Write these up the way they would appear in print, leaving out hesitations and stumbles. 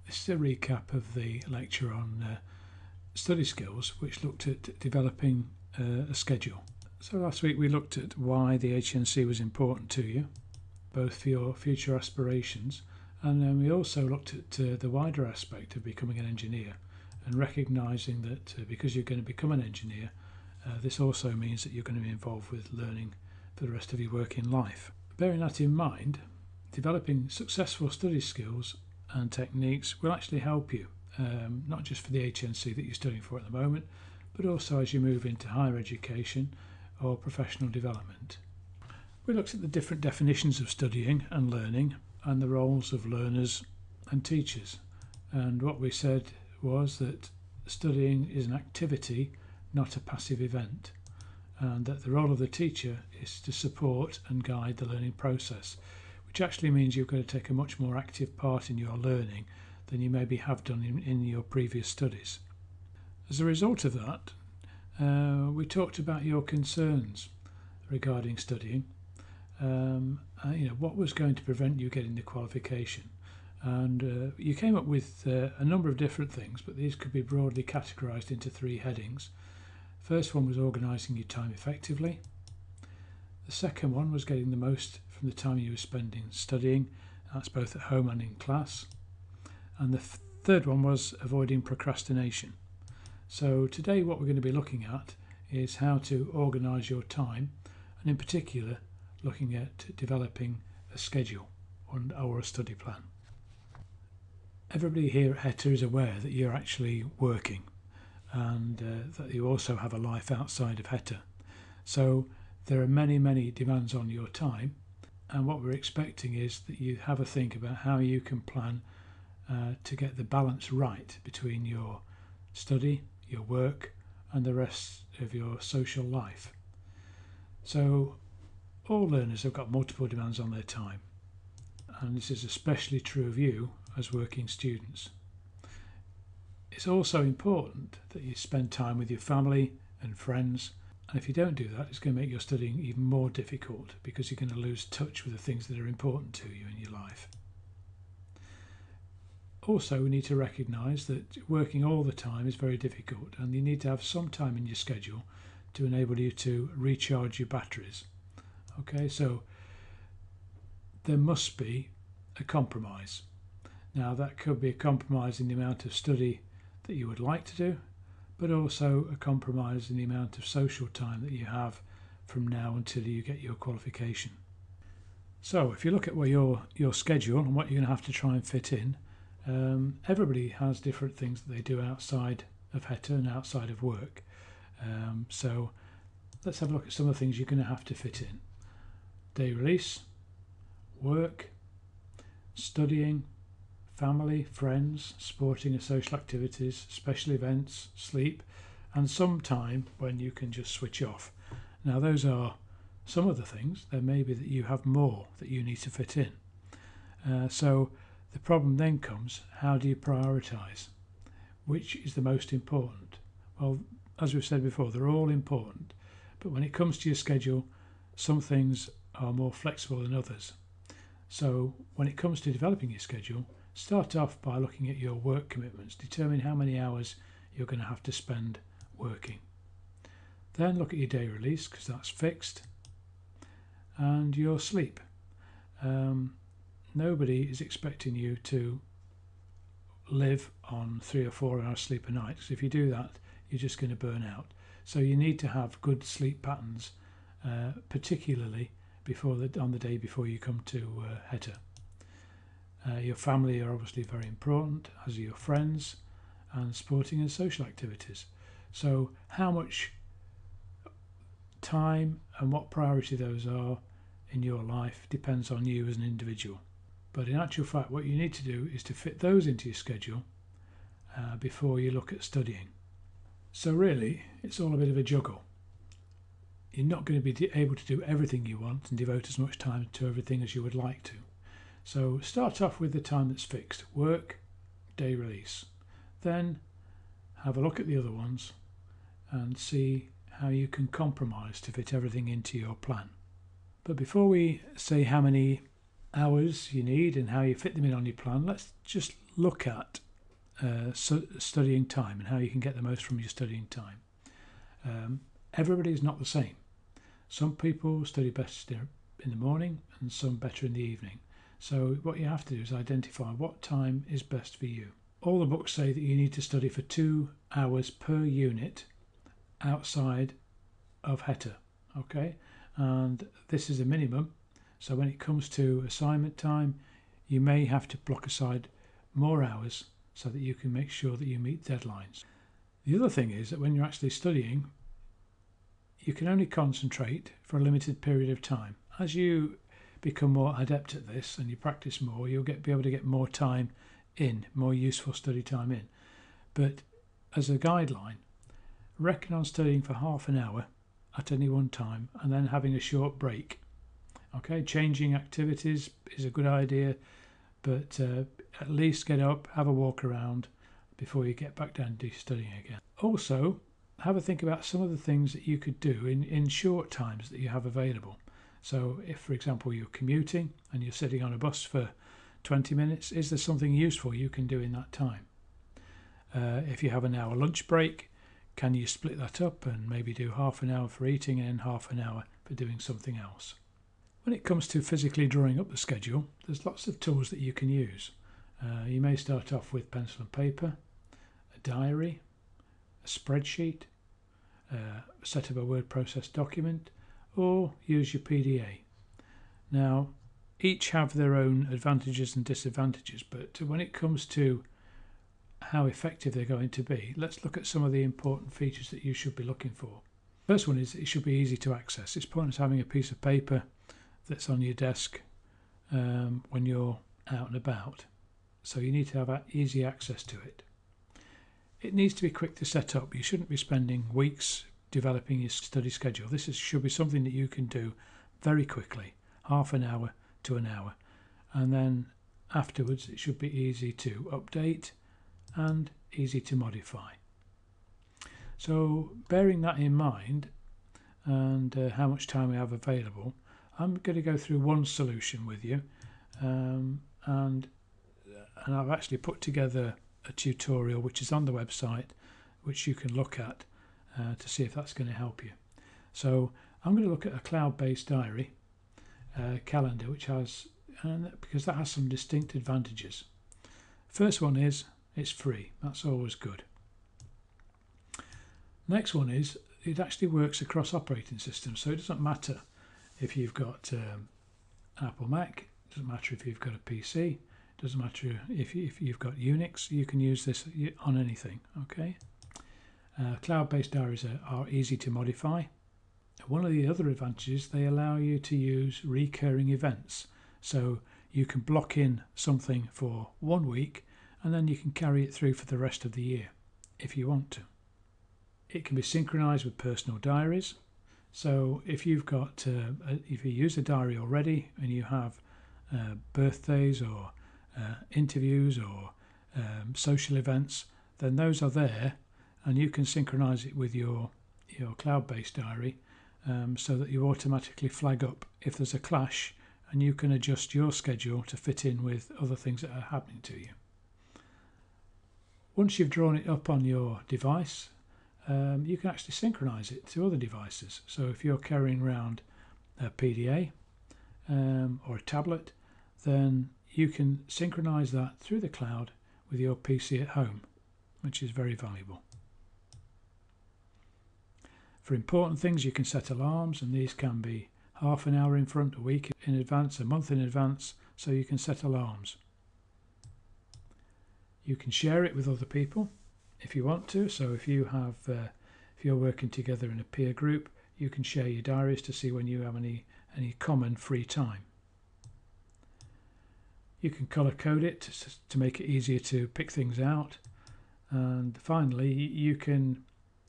This is a recap of the lecture on study skills, which looked at developing a schedule. So last week we looked at why the HNC was important to you, both for your future aspirations, and then we also looked at the wider aspect of becoming an engineer and recognising that because you're going to become an engineer, this also means that you're going to be involved with learning for the rest of your working life. Bearing that in mind, developing successful study skills and techniques will actually help you, not just for the HNC that you're studying for at the moment, but also as you move into higher education or professional development. We looked at the different definitions of studying and learning and the roles of learners and teachers. And what we said was that studying is an activity, not a passive event, and that the role of the teacher is to support and guide the learning process, which actually means you've got to take a much more active part in your learning than you maybe have done in your previous studies. As a result of that, we talked about your concerns regarding studying. What was going to prevent you getting the qualification, and you came up with a number of different things, but these could be broadly categorised into three headings. First one was organising your time effectively. The second one was getting the most from the time you were spending studying, that's both at home and in class. And the third one was avoiding procrastination. So today what we're going to be looking at is how to organise your time, and in particular looking at developing a schedule or a study plan. Everybody here at HETA is aware that you're actually working and that you also have a life outside of HETA. So there are many demands on your time, and what we're expecting is that you have a think about how you can plan to get the balance right between your study, your work and the rest of your social life. So all learners have got multiple demands on their time, and this is especially true of you as working students. It's also important that you spend time with your family and friends, and if you don't do that, it's going to make your studying even more difficult because you're going to lose touch with the things that are important to you in your life. Also, we need to recognise that working all the time is very difficult, and you need to have some time in your schedule to enable you to recharge your batteries. Okay, so there must be a compromise. Now that could be a compromise in the amount of study that you would like to do, but also a compromise in the amount of social time that you have from now until you get your qualification. So if you look at your schedule and what you're going to have to try and fit in, everybody has different things that they do outside of HETA and outside of work. So let's have a look at some of the things you're going to have to fit in. Day release, work, studying, family, friends, sporting and social activities, special events, sleep, and some time when you can just switch off. Now those are some of the things. There may be that you have more that you need to fit in. So the problem then comes, how do you prioritise? Which is the most important? Well, as we've said before, they're all important, but when it comes to your schedule, some things are more flexible than others. So when it comes to developing your schedule, start off by looking at your work commitments. Determine how many hours you're going to have to spend working. Then look at your day release, because that's fixed, and your sleep. Nobody is expecting you to live on 3 or 4 hours sleep a night, because if you do that, you're just going to burn out. So you need to have good sleep patterns, particularly on the day before you come to HETA. Your family are obviously very important, as are your friends, and sporting and social activities. So how much time and what priority those are in your life depends on you as an individual. But in actual fact, what you need to do is to fit those into your schedule before you look at studying. So really, it's all a bit of a juggle. You're not going to be able to do everything you want and devote as much time to everything as you would like to. So start off with the time that's fixed, work, day release. Then have a look at the other ones and see how you can compromise to fit everything into your plan. But before we say how many hours you need and how you fit them in on your plan, let's just look at studying time and how you can get the most from your studying time. Everybody is not the same. Some people study best in the morning and some better in the evening. So what you have to do is identify what time is best for you. All the books say that you need to study for 2 hours per unit outside of HETA, okay? And this is a minimum. So when it comes to assignment time, you may have to block aside more hours so that you can make sure that you meet deadlines. The other thing is that when you're actually studying, you can only concentrate for a limited period of time. As you become more adept at this and you practice more, you'll be able to get more time in, more useful study time in. But as a guideline, reckon on studying for half an hour at any one time and then having a short break. Okay, changing activities is a good idea, but at least get up, have a walk around before you get back down to studying again. Also, have a think about some of the things that you could do in short times that you have available. So if, for example, you're commuting and you're sitting on a bus for 20 minutes, is there something useful you can do in that time? If you have an hour lunch break, can you split that up and maybe do half an hour for eating and half an hour for doing something else? When it comes to physically drawing up the schedule, there's lots of tools that you can use. You may start off with pencil and paper, a diary, a spreadsheet, set up a word process document, or use your PDA. Now, each have their own advantages and disadvantages, but when it comes to how effective they're going to be, let's look at some of the important features that you should be looking for. First one is it should be easy to access. It's pointless having a piece of paper that's on your desk when you're out and about. So you need to have easy access to it. It needs to be quick to set up. You shouldn't be spending weeks developing your study schedule. This should be something that you can do very quickly, half an hour to an hour. And then afterwards it should be easy to update and easy to modify. So bearing that in mind and how much time we have available, I'm going to go through one solution with you, and I've actually put together a tutorial which is on the website which you can look at to see if that's going to help you. So I'm going to look at a cloud-based diary calendar which has, because that has some distinct advantages. First one is it's free. That's always good. Next one is it actually works across operating systems, so it doesn't matter if you've got Apple Mac, it doesn't matter if you've got a PC, it doesn't matter if you've got Unix, you can use this on anything. Okay. Cloud-based diaries are easy to modify. One of the other advantages, they allow you to use recurring events, so you can block in something for 1 week and then you can carry it through for the rest of the year if you want to. It can be synchronized with personal diaries. So if you've got, if you use a diary already and you have birthdays or interviews or social events, then those are there, and you can synchronize it with your cloud-based diary so that you automatically flag up if there's a clash, and you can adjust your schedule to fit in with other things that are happening to you. Once you've drawn it up on your device, you can actually synchronize it to other devices. So if you're carrying around a PDA or a tablet, then you can synchronize that through the cloud with your PC at home, which is very valuable. For important things, you can set alarms, and these can be half an hour in front, a week in advance, a month in advance, so you can set alarms. You can share it with other people if you want to. So if you have, if you're working together in a peer group, you can share your diaries to see when you have any common free time. You can color code it to make it easier to pick things out. And finally, you can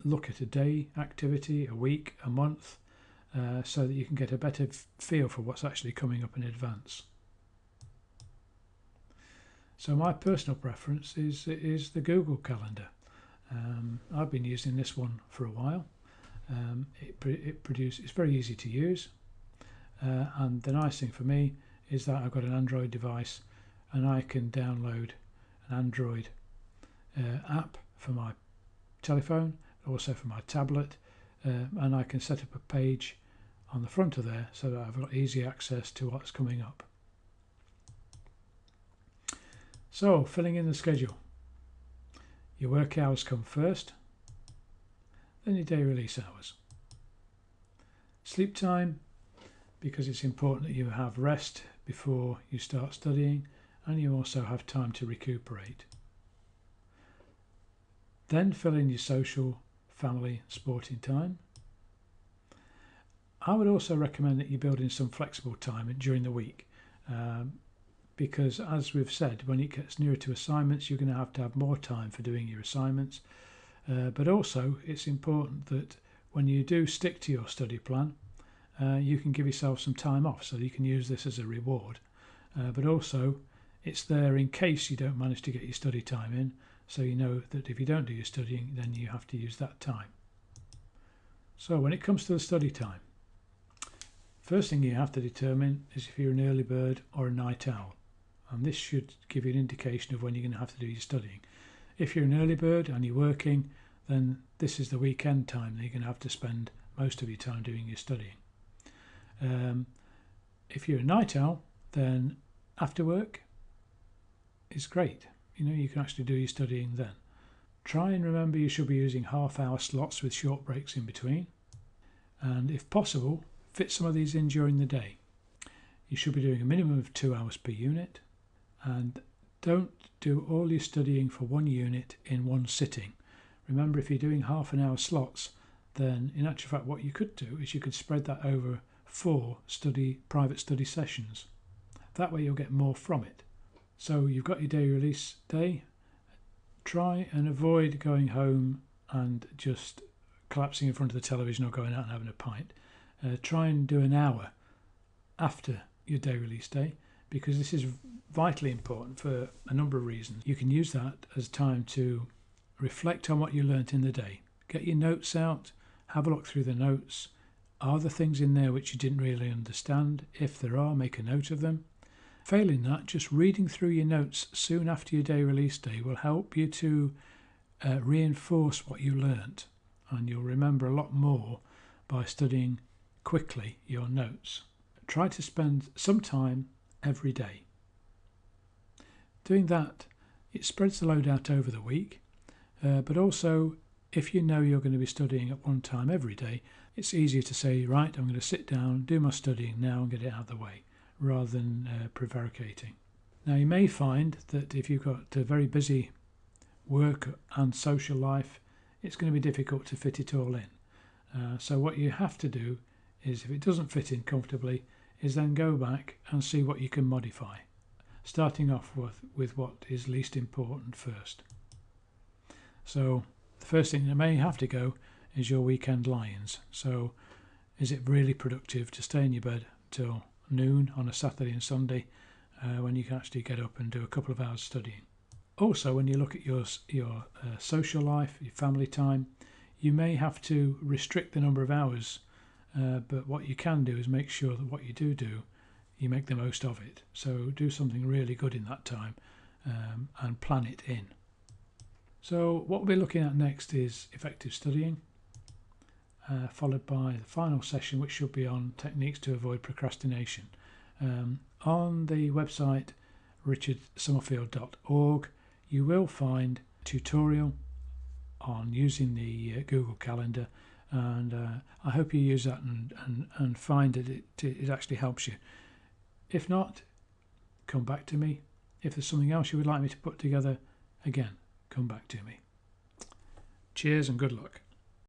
look at a day activity, a week, a month, so that you can get a better feel for what's actually coming up in advance. So my personal preference is the Google Calendar. I've been using this one for a while. It's very easy to use, and the nice thing for me is that I've got an Android device and I can download an Android app for my telephone, also for my tablet, and I can set up a page on the front of there so that I've got easy access to what's coming up. So, filling in the schedule. Your work hours come first, then your day release hours. Sleep time, because it's important that you have rest before you start studying, and you also have time to recuperate. Then fill in your social, family, sporting time. I would also recommend that you build in some flexible time during the week, because as we've said, when it gets nearer to assignments, you're going to have more time for doing your assignments. But also it's important that when you do stick to your study plan, you can give yourself some time off, so you can use this as a reward. But also it's there in case you don't manage to get your study time in, so you know that if you don't do your studying, then you have to use that time. So when it comes to the study time, first thing you have to determine is if you're an early bird or a night owl, and this should give you an indication of when you're going to have to do your studying. If you're an early bird and you're working, then this is the weekend time that you're going to have to spend most of your time doing your studying. If you're a night owl, then after work is great. You know, you can actually do your studying then. Try and remember you should be using half-hour slots with short breaks in between, and if possible, fit some of these in during the day. You should be doing a minimum of 2 hours per unit, and don't do all your studying for one unit in one sitting. Remember, if you're doing half an hour slots, then in actual fact what you could do is you could spread that over 4 private study sessions. That way you'll get more from it. So you've got your day release day. Try and avoid going home and just collapsing in front of the television or going out and having a pint. Try and do an hour after your day release day, because this is vitally important for a number of reasons. You can use that as time to reflect on what you learnt in the day. Get your notes out, have a look through the notes. Are there things in there which you didn't really understand? If there are, make a note of them. Failing that, just reading through your notes soon after your day release day will help you to reinforce what you learnt, and you'll remember a lot more by studying quickly your notes. Try to spend some time every day. Doing that, it spreads the load out over the week, but also if you know you're going to be studying at one time every day, it's easier to say, right, I'm going to sit down, do my studying now and get it out of the way, rather than prevaricating. Now you may find that if you've got a very busy work and social life, it's going to be difficult to fit it all in. So what you have to do is, if it doesn't fit in comfortably, is then go back and see what you can modify, starting off with what is least important first. So the first thing that may have to go is your weekend lie-ins. So is it really productive to stay in your bed till noon on a Saturday and Sunday when you can actually get up and do a couple of hours studying? Also, when you look at your social life, your family time, you may have to restrict the number of hours, but what you can do is make sure that what you do, you make the most of it. So do something really good in that time and plan it in. So what we'll be looking at next is effective studying, followed by the final session, which should be on techniques to avoid procrastination. On the website richardsummerfield.org, you will find a tutorial on using the Google Calendar, and I hope you use that and find that it actually helps you. If not, come back to me. If there's something else you would like me to put together, again, come back to me. Cheers and good luck.